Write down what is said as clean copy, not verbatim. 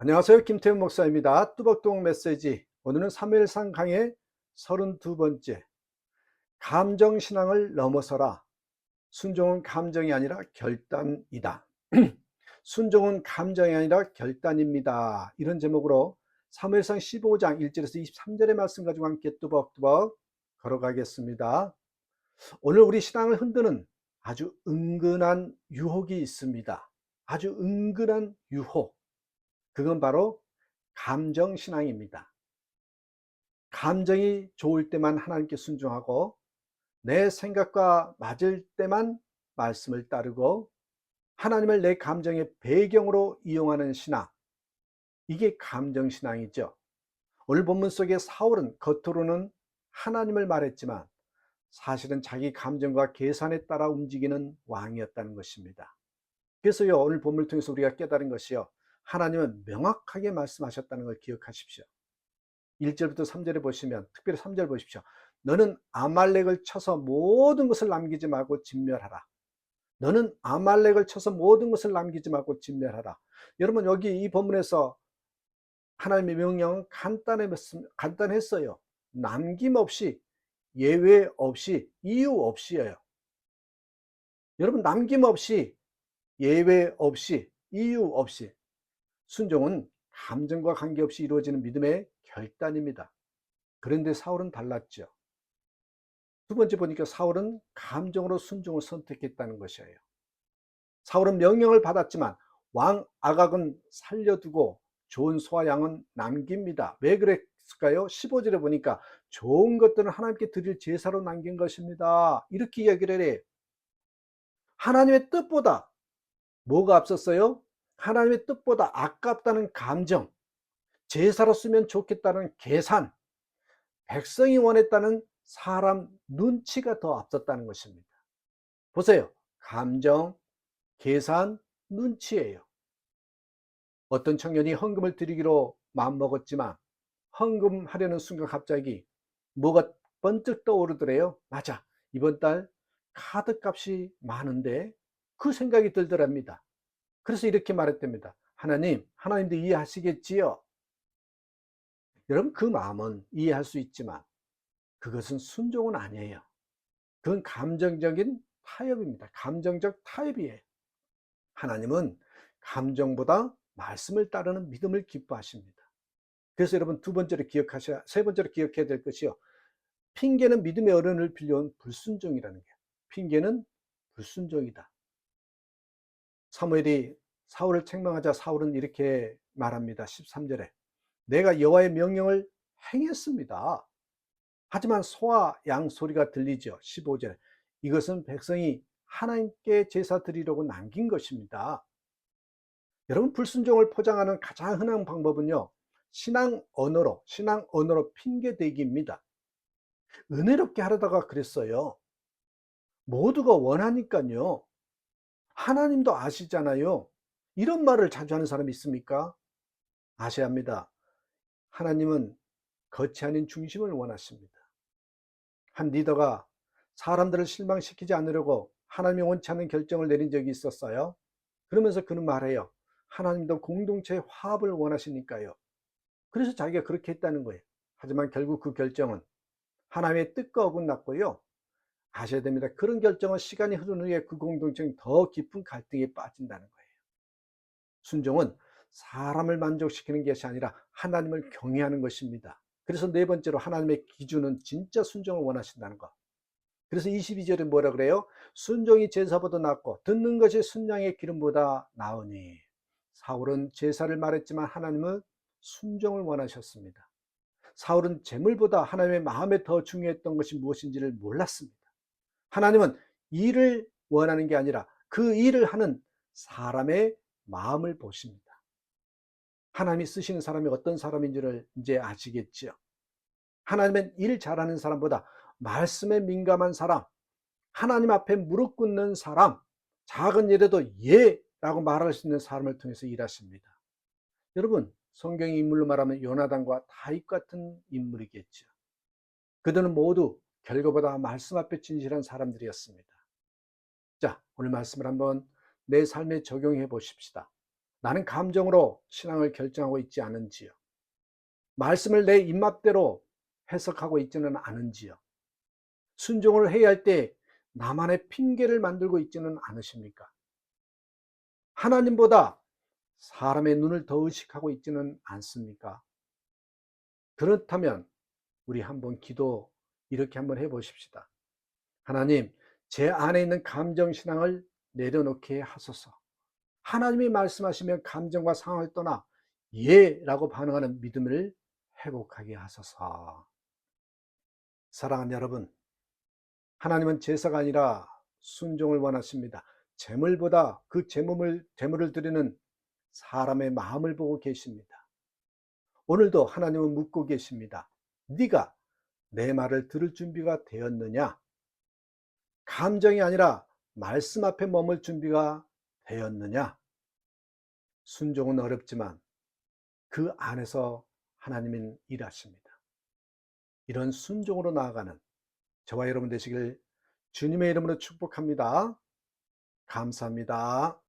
안녕하세요. 김태훈 목사입니다. 뚜벅뚜벅 메시지. 오늘은 사무엘상 강의 32번째. 감정신앙을 넘어서라. 순종은 감정이 아니라 결단이다. 순종은 감정이 아니라 결단입니다. 이런 제목으로 사무엘상 15장 1절에서 23절의 말씀 가지고 함께 뚜벅뚜벅 걸어가겠습니다. 오늘 우리 신앙을 흔드는 아주 은근한 유혹이 있습니다. 아주 은근한 유혹. 그건 바로 감정신앙입니다. 감정이 좋을 때만 하나님께 순종하고 내 생각과 맞을 때만 말씀을 따르고 하나님을 내 감정의 배경으로 이용하는 신앙, 이게 감정신앙이죠. 오늘 본문 속에 사울은 겉으로는 하나님을 말했지만 사실은 자기 감정과 계산에 따라 움직이는 왕이었다는 것입니다. 그래서요, 오늘 본문을 통해서 우리가 깨달은 것이요, 하나님은 명확하게 말씀하셨다는 걸 기억하십시오. 1절부터 3절에 보시면, 특별히 3절 보십시오. 너는 아말렉을 쳐서 모든 것을 남기지 말고 진멸하라. 너는 아말렉을 쳐서 모든 것을 남기지 말고 진멸하라. 여러분, 여기 이 본문에서 하나님의 명령은 간단했어요. 남김없이, 예외 없이, 이유 없이예요. 여러분, 남김없이, 예외 없이, 이유 없이. 순종은 감정과 관계없이 이루어지는 믿음의 결단입니다. 그런데 사울은 달랐죠. 두 번째 보니까 사울은 감정으로 순종을 선택했다는 것이에요. 사울은 명령을 받았지만 왕 아각은 살려두고 좋은 소와 양은 남깁니다. 왜 그랬을까요? 15절에 보니까 좋은 것들은 하나님께 드릴 제사로 남긴 것입니다. 이렇게 이야기를 해. 하나님의 뜻보다 뭐가 앞섰어요? 하나님의 뜻보다 아깝다는 감정, 제사로 쓰면 좋겠다는 계산, 백성이 원했다는 사람 눈치가 더 앞섰다는 것입니다. 보세요. 감정, 계산, 눈치예요. 어떤 청년이 헌금을 드리기로 마음먹었지만 헌금하려는 순간 갑자기 뭐가 번뜩 떠오르더래요. 맞아, 이번 달 카드값이 많은데, 그 생각이 들더랍니다. 그래서 이렇게 말했답니다. 하나님도 이해하시겠지요? 여러분, 그 마음은 이해할 수 있지만 그것은 순종은 아니에요. 그건 감정적인 타협입니다. 감정적 타협이에요. 하나님은 감정보다 말씀을 따르는 믿음을 기뻐하십니다. 그래서 여러분, 세 번째로 기억해야 될 것이요, 핑계는 믿음의 어른을 빌려온 불순종이라는 거예요. 핑계는 불순종이다. 사무엘이 사울을 책망하자 사울은 이렇게 말합니다. 13절에 내가 여호와의 명령을 행했습니다. 하지만 소와 양 소리가 들리죠. 15절에 이것은 백성이 하나님께 제사 드리려고 남긴 것입니다. 여러분, 불순종을 포장하는 가장 흔한 방법은요, 신앙 언어로 핑계대기입니다. 은혜롭게 하려다가 그랬어요. 모두가 원하니까요. 하나님도 아시잖아요. 이런 말을 자주 하는 사람이 있습니까? 아셔야 합니다. 하나님은 겉이 아닌 중심을 원하십니다. 한 리더가 사람들을 실망시키지 않으려고 하나님이 원치 않는 결정을 내린 적이 있었어요. 그러면서 그는 말해요. 하나님도 공동체의 화합을 원하시니까요. 그래서 자기가 그렇게 했다는 거예요. 하지만 결국 그 결정은 하나님의 뜻과 어긋났고요. 아셔야 됩니다. 그런 결정은 시간이 흐른 후에 그 공동체는 더 깊은 갈등에 빠진다는 거예요. 순종은 사람을 만족시키는 것이 아니라 하나님을 경외하는 것입니다. 그래서 네 번째로 하나님의 기준은 진짜 순종을 원하신다는 것. 그래서 22절에 뭐라 그래요? 순종이 제사보다 낫고 듣는 것이 순양의 기름보다 나으니. 사울은 제사를 말했지만 하나님은 순종을 원하셨습니다. 사울은 재물보다 하나님의 마음에 더 중요했던 것이 무엇인지를 몰랐습니다. 하나님은 일을 원하는 게 아니라 그 일을 하는 사람의 마음을 보십니다. 하나님이 쓰시는 사람이 어떤 사람인지를 이제 아시겠죠. 하나님은 일 잘하는 사람보다 말씀에 민감한 사람, 하나님 앞에 무릎 꿇는 사람, 작은 일에도 예라고 말할 수 있는 사람을 통해서 일하십니다. 여러분, 성경의 인물로 말하면 요나단과 다윗 같은 인물이겠죠. 그들은 모두 결과보다 말씀 앞에 진실한 사람들이었습니다. 자, 오늘 말씀을 한번 내 삶에 적용해 보십시다. 나는 감정으로 신앙을 결정하고 있지 않은지요? 말씀을 내 입맛대로 해석하고 있지는 않은지요? 순종을 해야 할 때 나만의 핑계를 만들고 있지는 않으십니까? 하나님보다 사람의 눈을 더 의식하고 있지는 않습니까? 그렇다면 우리 한번 기도 이렇게 한번 해 보십시다. 하나님, 제 안에 있는 감정신앙을 내려놓게 하소서. 하나님이 말씀하시면 감정과 상황을 떠나 예 라고 반응하는 믿음을 회복하게 하소서. 사랑하는 여러분, 하나님은 제사가 아니라 순종을 원하십니다. 재물보다 그 재물을 드리는 사람의 마음을 보고 계십니다. 오늘도 하나님은 묻고 계십니다. 네가 내 말을 들을 준비가 되었느냐? 감정이 아니라 말씀 앞에 머물 준비가 되었느냐? 순종은 어렵지만 그 안에서 하나님은 일하십니다. 이런 순종으로 나아가는 저와 여러분 되시길 주님의 이름으로 축복합니다. 감사합니다.